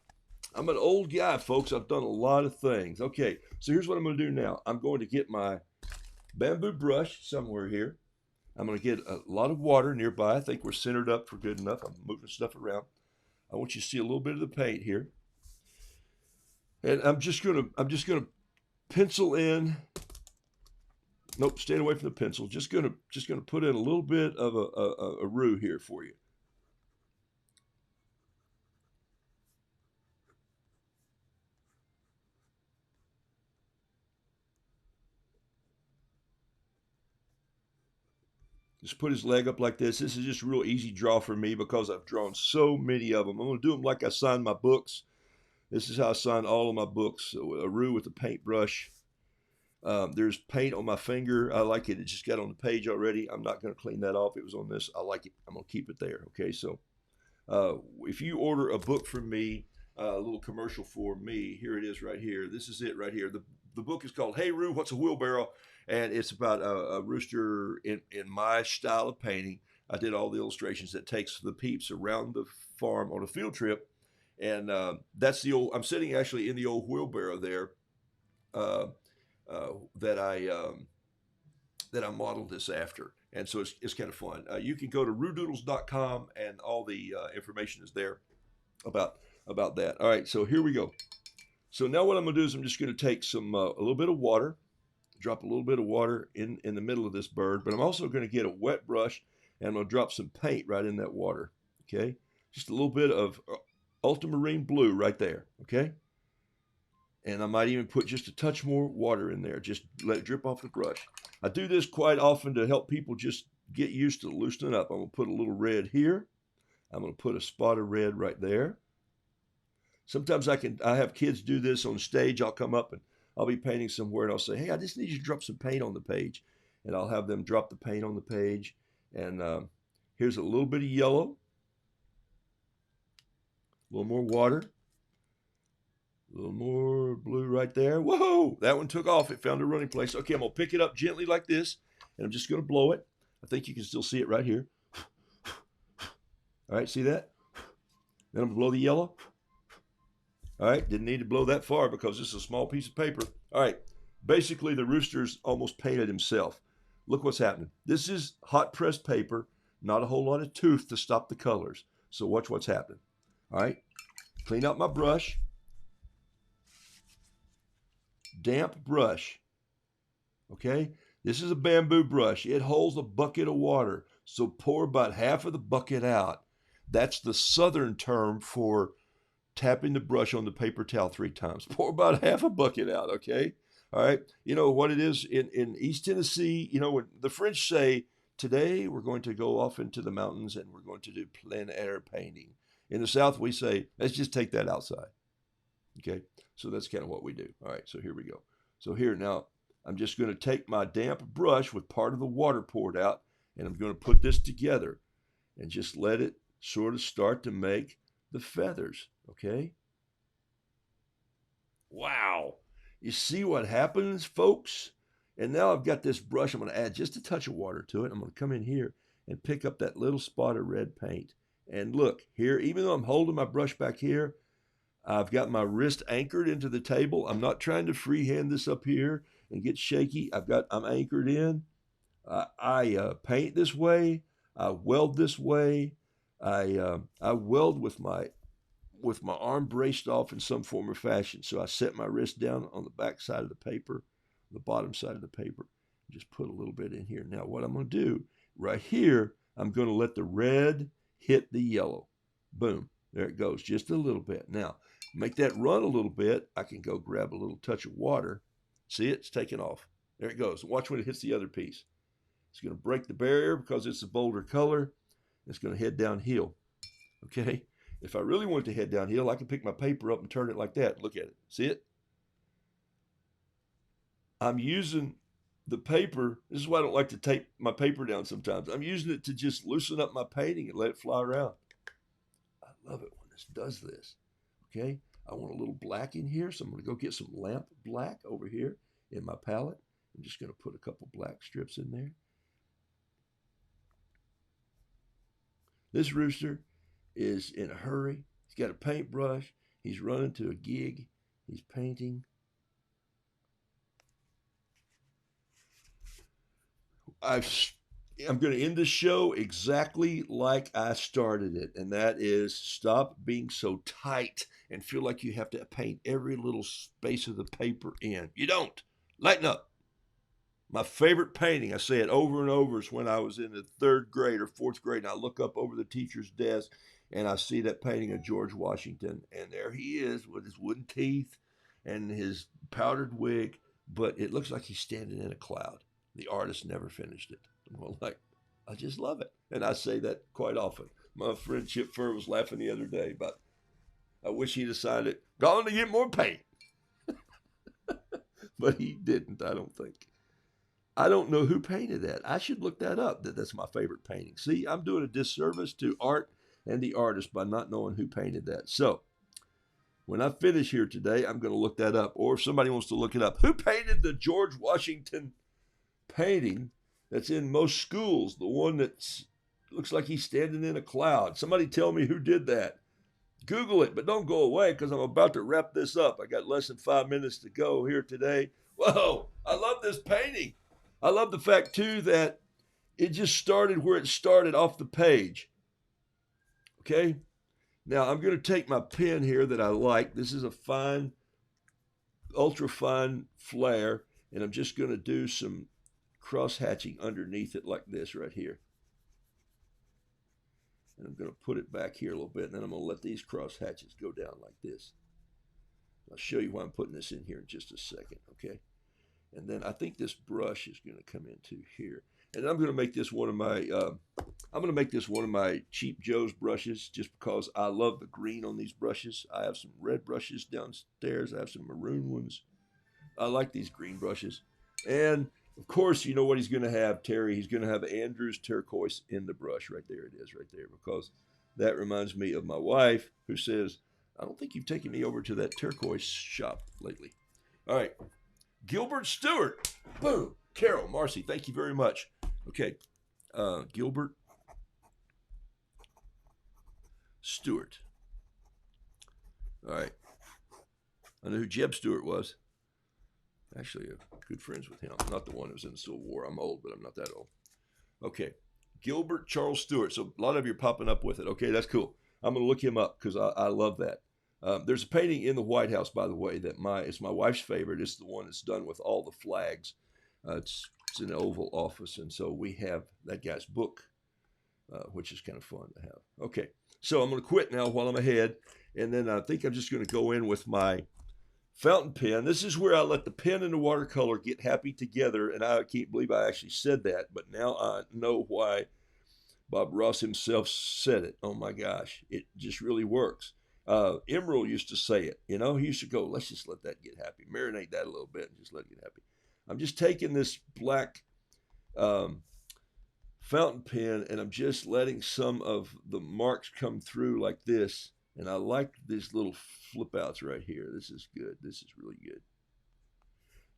I'm an old guy, folks. I've done a lot of things. Okay, so here's what I'm going to do now. I'm going to get my bamboo brush somewhere here. I'm going to get a lot of water nearby. I think we're centered up for good enough. I'm moving stuff around. I want you to see a little bit of the paint here. And I'm just going to pencil in. Nope, staying away from the pencil. Just gonna put in a little bit of a roux here for you. Just put his leg up like this. This is just a real easy draw for me because I've drawn so many of them. I'm gonna do them like I sign my books. This is how I sign all of my books. A roux with a paintbrush. There's paint on my finger. I like it. It just got on the page already. I'm not going to clean that off. It was on this. I like it. I'm going to keep it there. Okay, so if you order a book from me, a little commercial for me, here it is right here. This is it right here. The book is called Hey Roo, What's a Wheelbarrow? And it's about a rooster in my style of painting. I did all the illustrations that takes the peeps around the farm on a field trip. And that's the old, I'm sitting actually in the old wheelbarrow there. That I modeled this after, and so it's kind of fun. You can go to roodoodles.com, and all the information is there about that. All right, so here we go. So now what I'm going to do is I'm just going to take a little bit of water, drop a little bit of water in the middle of this bird, but I'm also going to get a wet brush, and I'm going to drop some paint right in that water. Okay, just a little bit of ultramarine blue right there. Okay. And I might even put just a touch more water in there. Just let it drip off the brush. I do this quite often to help people just get used to loosening up. I'm going to put a little red here. I'm going to put a spot of red right there. Sometimes I have kids do this on stage. I'll come up and I'll be painting somewhere and I'll say, hey, I just need you to drop some paint on the page. And I'll have them drop the paint on the page. And here's a little bit of yellow. A little more water. A little more blue right there. Whoa, that one took off. It found a running place. Okay, I'm going to pick it up gently like this, and I'm just going to blow it. I think you can still see it right here. All right, see that? Then I'm going to blow the yellow. All right, didn't need to blow that far because this is a small piece of paper. All right, basically the rooster's almost painted himself. Look what's happening. This is hot pressed paper, not a whole lot of tooth to stop the colors. So watch what's happening. All right, clean out my brush. Damp brush. Okay, this is a bamboo brush. It holds a bucket of water, so pour about half of the bucket out. That's the southern term for tapping the brush on the paper towel 3 times. Pour about half a bucket out. Okay, all right. You know what it is in East Tennessee. You know when the French say, today we're going to go off into the mountains and we're going to do plein air painting. In the South we say, let's just take that outside. Okay, so that's kind of what we do. All right, so here we go. So here now, I'm just going to take my damp brush with part of the water poured out, and I'm going to put this together and just let it sort of start to make the feathers, okay? Wow. You see what happens, folks? And now I've got this brush. I'm going to add just a touch of water to it. I'm going to come in here and pick up that little spot of red paint. And look, here, even though I'm holding my brush back here, I've got my wrist anchored into the table. I'm not trying to freehand this up here and get shaky. I'm anchored in. I paint this way. I weld this way. I weld with my arm braced off in some form or fashion. So I set my wrist down on the back side of the paper, the bottom side of the paper. Just put a little bit in here. Now what I'm going to do right here, I'm going to let the red hit the yellow. Boom. There it goes, just a little bit. Now, make that run a little bit, I can go grab a little touch of water. See it? It's taking off. There it goes. Watch when it hits the other piece. It's going to break the barrier because it's a bolder color. It's going to head downhill. Okay? If I really want it to head downhill, I can pick my paper up and turn it like that. Look at it. See it? I'm using the paper. This is why I don't like to tape my paper down sometimes. I'm using it to just loosen up my painting and let it fly around. I love it when this does this. Okay? I want a little black in here, so I'm going to go get some lamp black over here in my palette. I'm just going to put a couple black strips in there. This rooster is in a hurry. He's got a paintbrush. He's running to a gig. He's painting. I'm going to end this show exactly like I started it, and that is stop being so tight and feel like you have to paint every little space of the paper in. You don't. Lighten up. My favorite painting, I say it over and over, is when I was in the 3rd grade or 4th grade, and I look up over the teacher's desk, and I see that painting of George Washington, and there he is with his wooden teeth and his powdered wig, but it looks like he's standing in a cloud. The artist never finished it. I'm like, I just love it. And I say that quite often. My friend Chip Furr was laughing the other day, but I wish he decided, going to get more paint. But he didn't, I don't think. I don't know who painted that. I should look that up. That's my favorite painting. See, I'm doing a disservice to art and the artist by not knowing who painted that. So when I finish here today, I'm going to look that up. Or if somebody wants to look it up, who painted the George Washington painting that's in most schools? The one that looks like he's standing in a cloud. Somebody tell me who did that. Google it, but don't go away because I'm about to wrap this up. I got less than 5 minutes to go here today. Whoa, I love this painting. I love the fact, too, that it just started where it started off the page. Okay? Now, I'm going to take my pen here that I like. This is a fine, ultra-fine flare, and I'm just going to do some cross-hatching underneath it like this right here. And I'm going to put it back here a little bit, and then I'm going to let these cross-hatches go down like this. I'll show you why I'm putting this in here in just a second, okay? And then I think this brush is going to come into here. And I'm going to make this one of my cheap Joe's brushes just because I love the green on these brushes. I have some red brushes downstairs. I have some maroon ones. I like these green brushes. And of course, you know what he's going to have, Terry. He's going to have Andrew's turquoise in the brush. Right there it is, right there. Because that reminds me of my wife who says, I don't think you've taken me over to that turquoise shop lately. All right. Gilbert Stewart. Boom. Carol, Marcy, thank you very much. Okay. Gilbert Stewart. All right. I know who Jeb Stewart was. Actually, good friends with him. Not the one who was in the Civil War. I'm old, but I'm not that old. Okay. Gilbert Charles Stewart. So a lot of you are popping up with it. Okay, that's cool. I'm going to look him up because I love that. There's a painting in the White House, by the way, that it's my wife's favorite. It's the one that's done with all the flags. It's in the Oval Office, and so we have that guy's book, which is kind of fun to have. Okay, so I'm going to quit now while I'm ahead, and then I think I'm just going to go in with my fountain pen. This is where I let the pen and the watercolor get happy together, and I can't believe I actually said that, but now I know why Bob Ross himself said it. Oh my gosh, it just really works. Emerald used to say it, you know, he used to go, let's just let that get happy. Marinate that a little bit and just let it get happy. I'm just taking this black fountain pen and I'm just letting some of the marks come through like this. And I like these little flip outs right here. This is good. This is really good.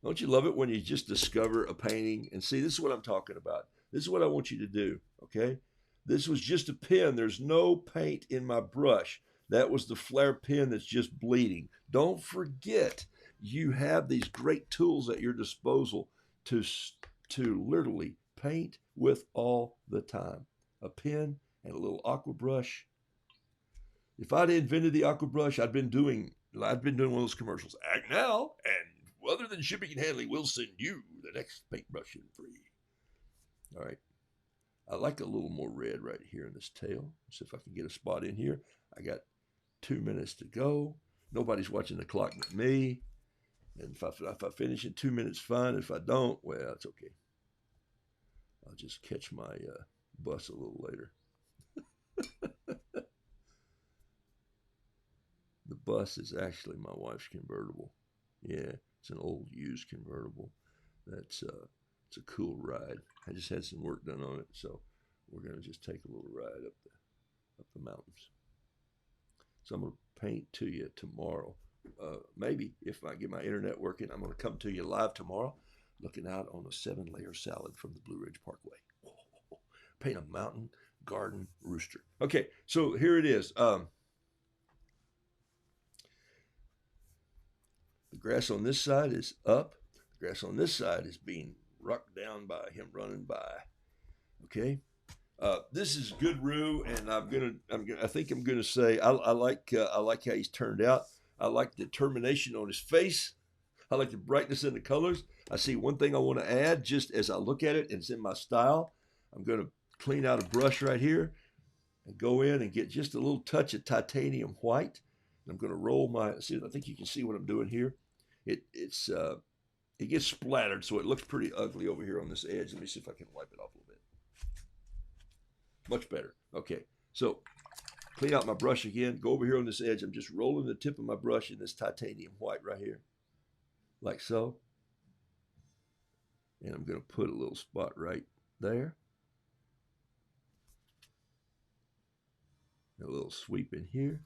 Don't you love it when you just discover a painting and see, this is what I'm talking about. This is what I want you to do, okay? This was just a pen. There's no paint in my brush. That was the Flair pen that's just bleeding. Don't forget, you have these great tools at your disposal to literally paint with all the time. A pen and a little aqua brush. If I'd invented the aqua brush, I'd been doing one of those commercials. Act now, and other than shipping and handling, we'll send you the next paintbrush in free. All right. I like a little more red right here in this tail. See if I can get a spot in here. I got 2 minutes to go. Nobody's watching the clock but me. And if I finish in 2 minutes, fine. If I don't, well, it's okay. I'll just catch my bus a little later. The bus is actually my wife's convertible. Yeah, it's an old used convertible. It's a cool ride. I just had some work done on it, so we're gonna just take a little ride up the mountains. So I'm gonna paint to you tomorrow. Maybe if I get my internet working, I'm gonna come to you live tomorrow, looking out on a 7-layer salad from the Blue Ridge Parkway. Paint a mountain garden rooster. Okay, so here it is. The grass on this side is up. The grass on this side is being rocked down by him running by. Okay. This is good Rue, and I think I'm gonna say I like how he's turned out. I like the determination on his face. I like the brightness in the colors. I see one thing I want to add just as I look at it, and it's in my style. I'm gonna clean out a brush right here and go in and get just a little touch of titanium white. I'm going to roll my, see, I think you can see what I'm doing here. It gets splattered, so it looks pretty ugly over here on this edge. Let me see if I can wipe it off a little bit. Much better. Okay, so clean out my brush again. Go over here on this edge. I'm just rolling the tip of my brush in this titanium white right here, like so. And I'm going to put a little spot right there. A little sweep in here.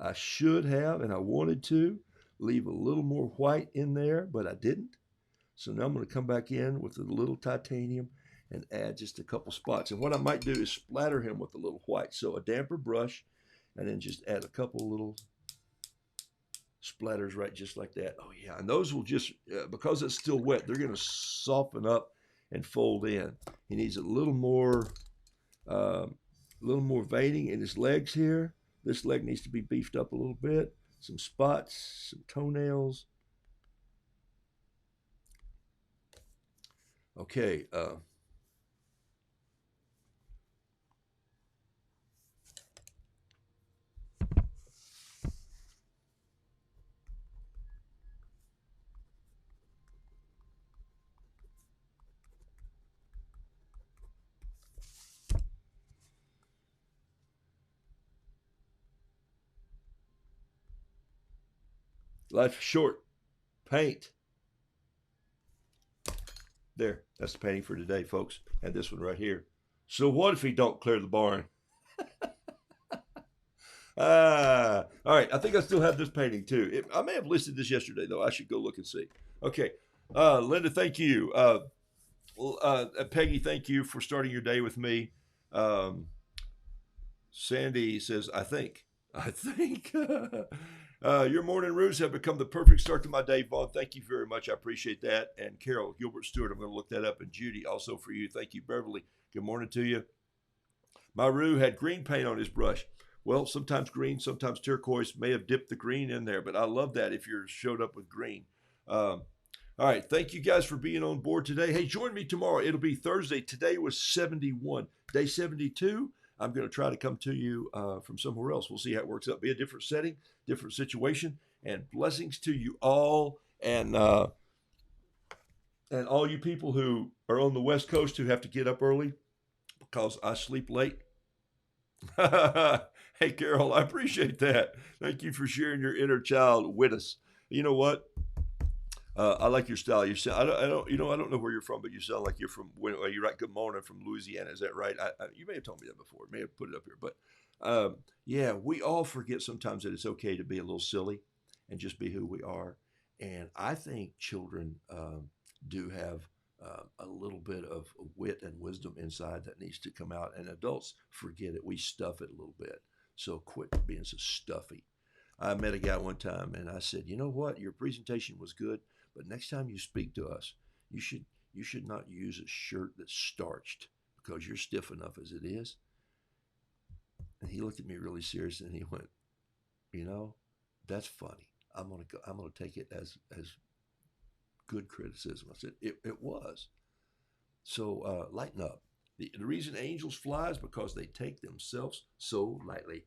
I should have, and I wanted to, leave a little more white in there, but I didn't. So now I'm going to come back in with a little titanium and add just a couple spots. And what I might do is splatter him with a little white. So a damper brush, and then just add a couple little splatters right just like that. Oh yeah, and those will just, because it's still wet, they're going to soften up and fold in. He needs a little more veining in his legs here. This leg needs to be beefed up a little bit. Some spots, some toenails. Okay. Life is short. Paint. There. That's the painting for today, folks. And this one right here. So what if he don't clear the barn? All right. I think I still have this painting too. I may have listed this yesterday, though. I should go look and see. Okay. Linda, thank you. Peggy, thank you for starting your day with me. Sandy says, I think. Your morning roots have become the perfect start to my day, Vaughn. Thank you very much. I appreciate that. And Carol Gilbert Stewart, I'm going to look that up. And Judy, also for you. Thank you, Beverly. Good morning to you. My Roo had green paint on his brush. Well, sometimes green, sometimes turquoise. May have dipped the green in there, but I love that if you showed up with green. All right. Thank you guys for being on board today. Hey, join me tomorrow. It'll be Thursday. Today was 71. Day 72. I'm going to try to come to you from somewhere else. We'll see how it works out. Be a different setting, different situation, and blessings to you all. And all you people who are on the West Coast who have to get up early because I sleep late. Hey, Carol, I appreciate that. Thank you for sharing your inner child with us. You know what? I like your style. You sound, I don't know where you're from, but you sound like you're from. You write "Good morning" from Louisiana. Is that right? You may have told me that before. May have put it up here, but yeah, we all forget sometimes that it's okay to be a little silly and just be who we are. And I think children do have a little bit of wit and wisdom inside that needs to come out, and adults forget it. We stuff it a little bit. So quit being so stuffy. I met a guy one time, and I said, "You know what? Your presentation was good, but next time you speak to us, you should not use a shirt that's starched because you're stiff enough as it is." And he looked at me really serious, and he went, "You know, that's funny. I'm gonna take it as good criticism." I said, "It was." So lighten up. The reason angels fly is because they take themselves so lightly.